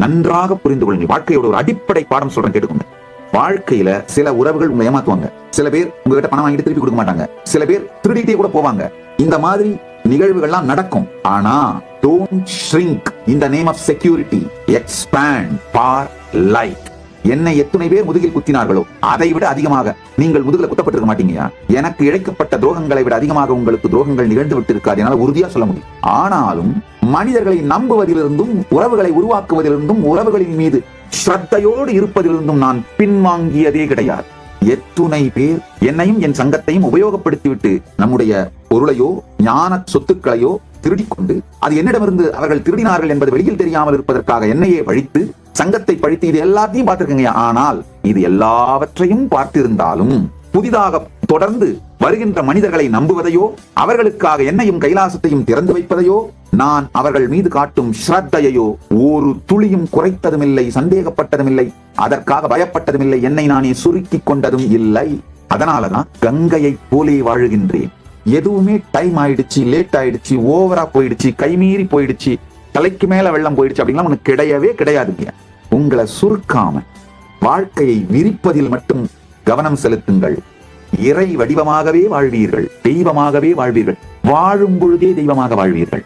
நன்றாக புரிந்து கொள்ளுங்கள். வாழ்க்கையோட ஒரு அடிப்படை பாடம் சொல்றேன், கேட்டுக்கோங்க. வாழ்க்கையில சில உறவுகள் உங்களை ஏமாத்துவாங்க. சில பேர் உங்ககிட்ட பணம் வாங்கிட்டு திருப்பி கொடுக்க மாட்டாங்க. சில பேர் திருடிட்டே கூட போவாங்க. இந்த மாதிரி நிகழ்வுகள்லாம் நடக்கும். ஆனா don't shrink in the name of security, expand for life. என்னை எத்தனை பேர் முதுகில் குத்தினார்களோ அதை விட அதிகமாக நீங்கள் முதுகில குத்தப்பட்டிருக்க மாட்டீங்க. எனக்கு இழைக்கப்பட்ட துரோகங்களை விட அதிகமாக உங்களுக்கு துரோகங்கள் நிகழ்ந்து விட்டு இருக்காது, என்னால உறுதியா சொல்ல முடியும். ஆனாலும் மனிதர்களை நம்புவதிலிருந்தும் உறவுகளை உருவாக்குவதிலிருந்தும் உறவுகளின் மீது ஸ்ரத்தையோடு இருப்பதிலிருந்தும் நான் பின்வாங்கியதே கிடையாது. எத்துணை பேர் என்னையும் என் சங்கத்தையும் உபயோகப்படுத்திவிட்டு நம்முடைய பொருளையோ ஞான சொத்துக்களையோ திருடிக்கொண்டு அது என்னிடமிருந்து அவர்கள் திருடினார்கள் என்பது வெளியில் தெரியாமல் இருப்பதற்காக என்னையே பழித்து சங்கத்தை பழித்து இது எல்லாத்தையும் பார்த்திருக்கீங்க. ஆனால் இது எல்லாவற்றையும் பார்த்திருந்தாலும் புதிதாக தொடர்ந்து வருகின்ற மனிதர்களை நம்புவதையோ அவர்களுக்காக என்னையும் கைலாசத்தையும் திறந்து வைப்பதையோ நான் அவர்கள் மீது காட்டும் ஸ்ரத்தையோ ஒரு துளியும் குறைத்ததும் இல்லை, சந்தேகப்பட்டதும் இல்லை, அதற்காக பயப்பட்டதும் இல்லை, என்னை நானே சுருக்கி கொண்டதும் இல்லை. அதனாலதான் கங்கையை போலே வாழுகின்றேன். எதுவுமே டைம் ஆயிடுச்சு, லேட் ஆயிடுச்சு, ஓவரா போயிடுச்சு, கைமீறி போயிடுச்சு, தலைக்கு மேல வெள்ளம் போயிடுச்சு அப்படின்னா உனக்கு கிடையவே கிடையாதுங்க. உங்களை சுருக்காம வாழ்க்கையை விரிப்பதில் மட்டும் கவனம் செலுத்துங்கள். இறை வடிவமாகவே வாழ்வீர்கள், தெய்வமாகவே வாழ்வீர்கள், வாழும் பொழுதே தெய்வமாக வாழ்வீர்கள்.